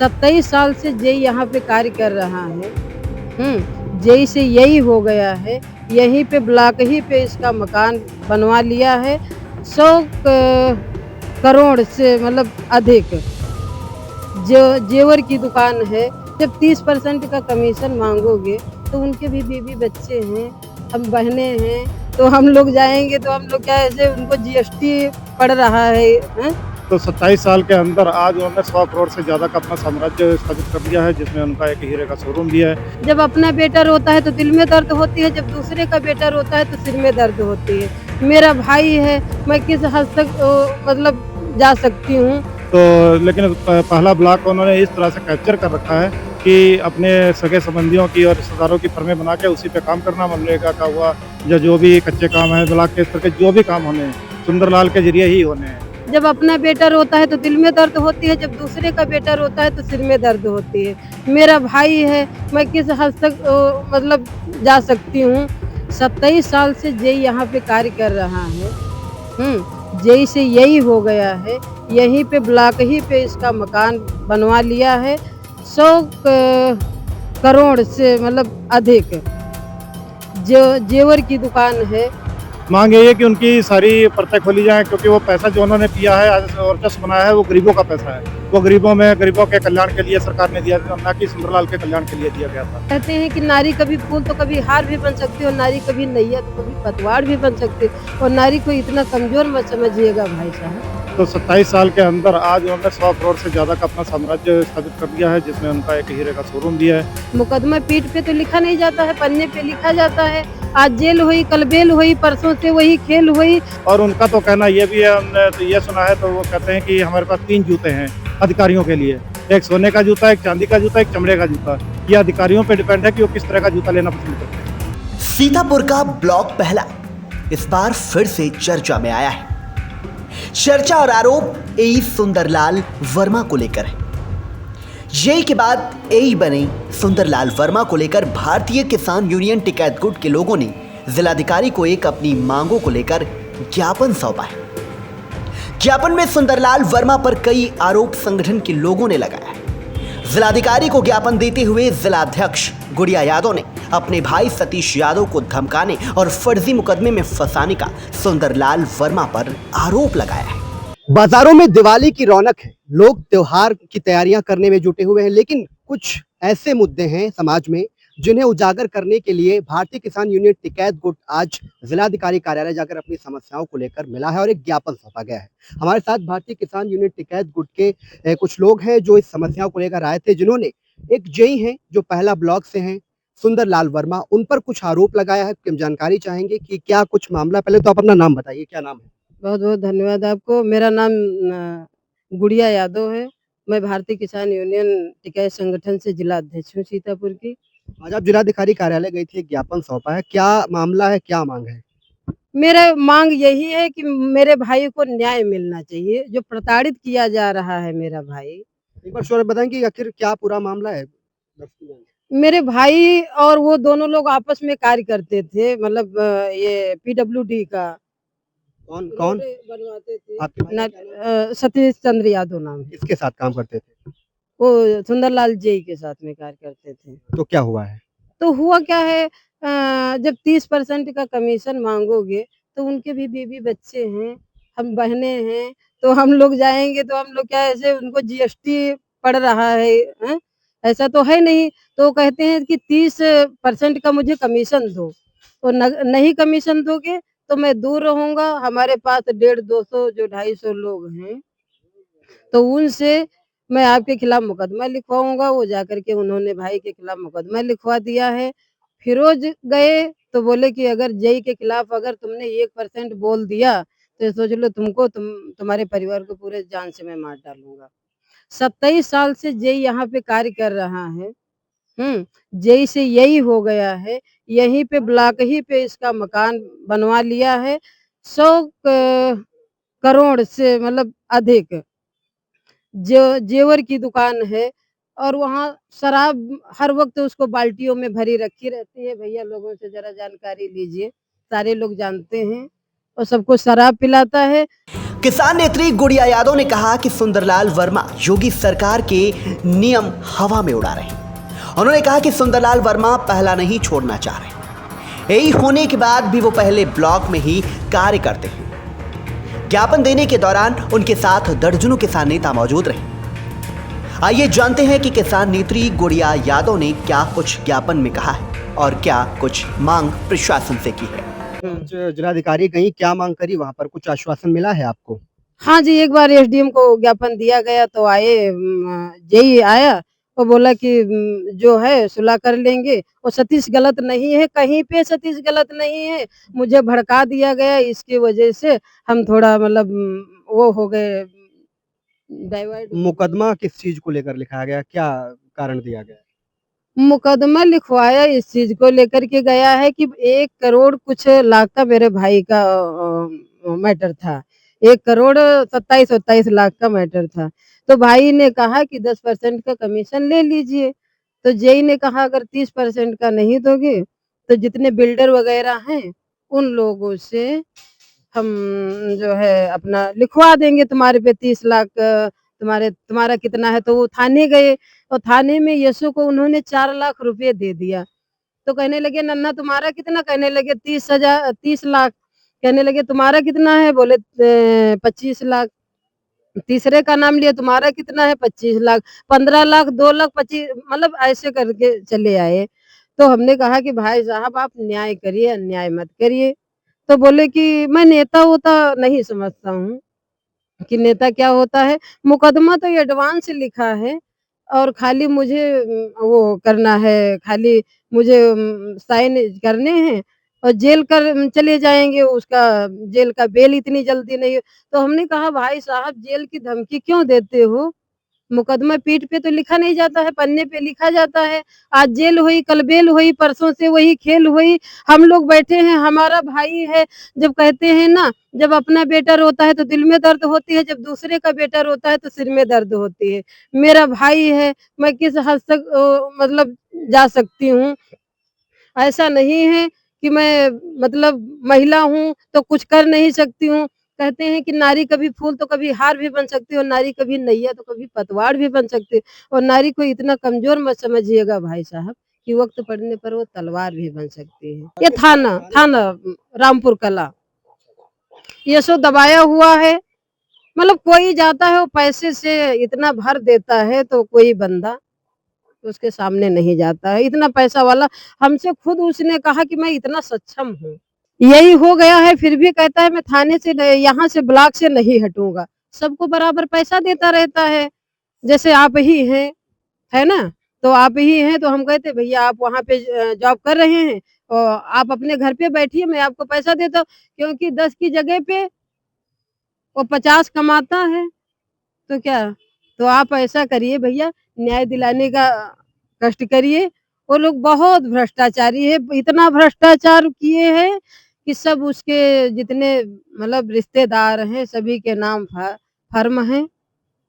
27 साल से जेई यहाँ पे कार्य कर रहा है। जेई से यही हो गया है, यहीं पे ब्लॉक ही पे इसका मकान बनवा लिया है। 100 करोड़ से मतलब अधिक जेवर की दुकान है। जब 30% का कमीशन मांगोगे तो उनके भी बीवी बच्चे हैं, हम बहनें हैं, तो हम लोग जाएंगे तो हम लोग क्या ऐसे उनको जीएसटी पड़ रहा है, हैं? तो 27 साल के अंदर आज उन्होंने 100 करोड़ से ज़्यादा का अपना साम्राज्य स्थापित कर दिया है, जिसमें उनका एक हीरे का शोरूम भी है। जब अपना बेटा रोता है तो दिल में दर्द होती है, जब दूसरे का बेटा रोता है तो सिर में दर्द होती है। मेरा भाई है, मैं किस हद तक मतलब जा सकती हूँ। तो लेकिन पहला ब्लॉक उन्होंने इस तरह से कैप्चर कर रखा है कि अपने सगे संबंधियों की और रिश्तेदारों की फर्में बना के उसी पे काम करना, मनरेगा का हुआ या जो भी कच्चे काम है, ब्लॉक के स्तर के जो भी काम होने हैं, सुंदरलाल के जरिए ही होने हैं। जब अपना बेटा रोता है तो दिल में दर्द होती है, जब दूसरे का बेटा रोता है तो सिर में दर्द होती है। मेरा भाई है, मैं किस हद तक मतलब जा सकती हूँ। 27 साल से जेई यहाँ पे कार्य कर रहा है। जेई से यही हो गया है, यहीं पे ब्लॉक ही पे इसका मकान बनवा लिया है। 100 करोड़ से मतलब अधिक जेवर की दुकान है। मांग यही है कि उनकी सारी परतें खोली जाएं, क्योंकि वो पैसा जो उन्होंने पिया है, आज वर्चस्व बनाया है, वो गरीबों का पैसा है। वो गरीबों के कल्याण के लिए सरकार ने दिया था, ना कि सुंदरलाल के कल्याण के लिए दिया गया था। कहते हैं कि नारी कभी फूल तो कभी हार भी बन सकती है और नारी कभी नैया तो कभी पतवार भी बन सकती है, और नारी को इतना कमजोर मत समझिएगा भाई साहब। तो 27 साल के अंदर आज उन्होंने 100 करोड़ से ज़्यादा का अपना साम्राज्य स्थापित कर दिया है, जिसमें उनका एक हीरे का शोरूम भी है। मुकदमा पीठ पे तो लिखा नहीं जाता है, पन्ने पे लिखा जाता है। आज जेल हुई, कल बेल हुई, परसों से वही खेल हुई। और उनका तो कहना ये भी है, हमने तो ये सुना है, तो वो कहते हैं कि हमारे पास 3 जूते हैं अधिकारियों के लिए, एक सोने का जूता, एक चांदी का जूता, एक चमड़े का जूता। ये अधिकारियों पे डिपेंड है कि वो किस तरह का जूता लेना पसंद करते हैं। सीतापुर का ब्लॉक पहला इस बार फिर से चर्चा में आया है। चर्चा और आरोप एई सुंदरलाल वर्मा को लेकर है। जेई के बाद एई बने सुंदरलाल वर्मा को लेकर भारतीय किसान यूनियन टिकैत गुट के लोगों ने जिलाधिकारी को एक अपनी मांगों को लेकर ज्ञापन सौंपा है। ज्ञापन में सुंदरलाल वर्मा पर कई आरोप संगठन के लोगों ने लगाया है। जिलाधिकारी को ज्ञापन देते हुए जिलाध्यक्ष गुड़िया यादव ने अपने भाई सतीश यादव को धमकाने और फर्जी मुकदमे में फंसाने का सुंदरलाल वर्मा पर आरोप लगाया है। बाजारों में दिवाली की रौनक है, लोग त्योहार की तैयारियां करने में जुटे हुए हैं, लेकिन कुछ ऐसे मुद्दे हैं समाज में जिन्हें उजागर करने के लिए भारतीय किसान यूनियन टिकैत गुट आज जिलाधिकारी कार्यालय जाकर अपनी समस्याओं को लेकर मिला है और एक ज्ञापन सौंपा गया है। हमारे साथ भारतीय किसान यूनियन टिकैत गुट के कुछ लोग हैं जो इस समस्याओं को लेकर आए थे, जिन्होंने एक जेई हैं जो पहला ब्लॉक से हैं, सुंदरलाल वर्मा, उन पर कुछ आरोप लगाया है। हम जानकारी चाहेंगे कि क्या कुछ मामला। पहले तो आप अपना नाम बताइए, क्या नाम है? बहुत बहुत धन्यवाद आपको। मेरा नाम गुड़िया यादव है। मैं भारतीय किसान यूनियन टिकैत संगठन से जिला अध्यक्ष हूँ सीतापुर की। आज आप जिलाधिकारी कार्यालय गई थी, एक ज्ञापन सौंपा है, क्या मामला है, क्या मांग है? मेरा मांग यही है कि मेरे भाई को न्याय मिलना चाहिए, जो प्रताड़ित किया जा रहा है मेरा भाई। एक बार श्योर बताएं कि आखिर क्या पूरा मामला है? मेरे भाई और वो दोनों लोग आपस में कार्य करते थे, मतलब ये पीडब्ल्यूडी का कौन कौन बनवाते थे। आपके भाई का क्या नाम है? सतीश चंद्र यादव नाम है। किसके साथ काम करते थे? वो सुंदरलाल जेई के साथ में कार्य करते थे। तो क्या हुआ है? तो हुआ क्या है, जब 30% का कमीशन मांगोगे तो उनके भी बीवी बच्चे हैं, हम बहनें हैं, तो हम लोग जाएंगे तो हम लोग क्या ऐसे उनको जीएसटी पड़ रहा है, हैं? ऐसा तो है नहीं। तो कहते हैं कि 30% का मुझे कमीशन दो, तो नहीं कमीशन दोगे तो मैं दूर रहूंगा। हमारे पास 150-200 जो 250 लोग हैं, तो उनसे मैं आपके खिलाफ मुकदमा लिखवाऊंगा। वो जाकर के उन्होंने भाई के खिलाफ मुकदमा लिखवा दिया है। फिरोज गए तो बोले कि अगर जेई के खिलाफ अगर तुमने 1% बोल दिया तो सोच लो तुम्हारे परिवार को पूरे जान से मैं मार डालूंगा। 27 साल से जेई यहाँ पे कार्य कर रहा है। जेई से यही हो गया है, यहीं पे ब्लॉक ही पे इसका मकान बनवा लिया है। 100 करोड़ से मतलब अधिक जेवर की दुकान है, और वहाँ शराब हर वक्त उसको बाल्टियों में भरी रखी रहती है। भैया लोगों से जरा जानकारी लीजिए, सारे लोग जानते हैं, और सबको शराब पिलाता है। किसान नेत्री गुड़िया यादव ने कहा कि सुंदरलाल वर्मा योगी सरकार के नियम हवा में उड़ा रहे हैं। उन्होंने कहा कि सुंदरलाल वर्मा पहला नहीं छोड़ना चाह रहे। यही होने के बाद भी वो पहले ब्लॉक में ही कार्य करते हैं। ज्ञापन देने के दौरान उनके साथ दर्जनों किसान नेता मौजूद रहे। आइए जानते हैं कि किसान नेत्री गुड़िया यादव ने क्या कुछ ज्ञापन में कहा है और क्या कुछ मांग प्रशासन से की है। जिलाधिकारी गई, क्या मांग करी, वहाँ पर कुछ आश्वासन मिला है आपको? हाँ जी, एक बार एसडीएम को ज्ञापन दिया गया तो आए, जेई आया, वो बोला कि जो है सुलह कर लेंगे और सतीश गलत नहीं है, कहीं पे सतीश गलत नहीं है। मुझे भड़का दिया गया, इसकी वजह से हम थोड़ा मतलब वो हो गए, डाइवर्ट। मुकदमा किस चीज को लेकर लिखाया गया, क्या कारण दिया गया? मुकदमा लिखवाया इस चीज को लेकर के गया है कि 1 करोड़ कुछ लाख का मेरे भाई का मैटर था। 1 करोड़ 27-28 लाख का मैटर था। तो भाई ने कहा कि 10% का कमीशन ले लीजिए। तो जेई ने कहा अगर 30% का नहीं दोगे तो जितने बिल्डर वगैरह हैं उन लोगों से हम जो है अपना लिखवा देंगे तुम्हारे पे 30 लाख, तुम्हारा कितना है। तो वो थाने गए और थाने में यशु को उन्होंने 4 लाख रुपए दे दिया। तो कहने लगे नन्ना तुम्हारा कितना, कहने लगे 30 लाख। कहने लगे तुम्हारा कितना है, बोले 25 लाख। तीसरे का नाम लिया, तुम्हारा कितना है, 25 लाख। 15 लाख, 2 लाख, 25, मतलब ऐसे करके चले आए। तो हमने कहा कि भाई साहब आप न्याय करिए, अन्याय मत करिए। तो बोले कि मैं नेता होता नहीं समझता हूँ कि नेता क्या होता है। मुकदमा तो एडवांस लिखा है और खाली मुझे वो करना है, खाली मुझे साइन करने हैं और जेल कर चले जाएँगे, उसका जेल का बेल इतनी जल्दी नहीं। तो हमने कहा भाई साहब जेल की धमकी क्यों देते हो? मुकदमा पीठ पे तो लिखा नहीं जाता है, पन्ने पे लिखा जाता है। आज जेल हुई, कल बेल हुई, परसों से वही खेल हुई। हम लोग बैठे हैं, हमारा भाई है। जब कहते हैं ना, जब अपना बेटा रोता है तो दिल में दर्द होती है, जब दूसरे का बेटा रोता है तो सिर में दर्द होती है। मेरा भाई है, मैं किस हद तक मतलब जा सकती हूँ। ऐसा नहीं है कि मैं मतलब महिला हूँ तो कुछ कर नहीं सकती हूँ। कहते हैं कि नारी कभी फूल तो कभी हार भी बन सकती है और नारी कभी नैया तो कभी पतवार भी बन सकती है। और नारी को इतना कमज़ोर मत समझिएगा भाई साहब कि वक़्त पड़ने पर वो तलवार भी बन सकती है। ये थाना थाना रामपुर कला, ये सो दबाया हुआ है। मतलब कोई जाता है वो पैसे से इतना भर देता है तो कोई बंदा उसके सामने नहीं जाता है, इतना पैसा वाला। हमसे खुद उसने कहा कि मैं इतना सक्षम हूँ। यही हो गया है, फिर भी कहता है मैं थाने से यहाँ से ब्लॉक से नहीं हटूँगा। सबको बराबर पैसा देता रहता है, जैसे आप ही हैं, है ना? तो आप ही हैं तो हम कहते भैया आप वहाँ पे जॉब कर रहे हैं और आप अपने घर पे बैठिए, मैं आपको पैसा देता हूँ। क्योंकि 10 की जगह पे वो 50 कमाता है। तो क्या, तो आप ऐसा करिए भैया, न्याय दिलाने का कष्ट करिए। वो लोग बहुत भ्रष्टाचारी है, इतना भ्रष्टाचार किए हैं कि सब उसके जितने मतलब रिश्तेदार हैं सभी के नाम फर्म हैं।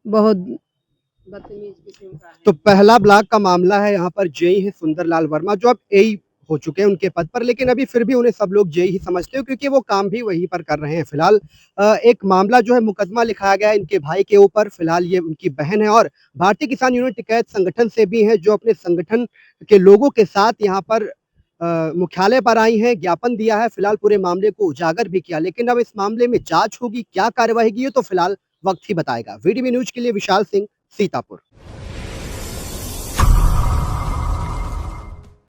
बहुत बदतमीज किस्म का है। तो पहला ब्लॉक का मामला है, यहाँ पर जेई है सुंदरलाल वर्मा जो अब एई हो चुके हैं उनके पद पर, लेकिन अभी फिर भी उन्हें सब लोग जेई ही समझते हो क्योंकि वो काम भी वहीं पर कर रहे हैं। फिलहाल एक मामला जो है मुकदमा लिखाया गया है इनके भाई के ऊपर। फिलहाल ये उनकी बहन है और भारतीय किसान यूनियन टिकैत संगठन से भी हैं जो अपने संगठन के लोगों के साथ यहाँ पर मुख्यालय पर आई हैं, ज्ञापन दिया है। फिलहाल पूरे मामले को उजागर भी किया, लेकिन अब इस मामले में जांच होगी, क्या कार्यवाही की तो फिलहाल वक्त ही बताएगा। वीटीवी न्यूज के लिए विशाल सिंह, सीतापुर।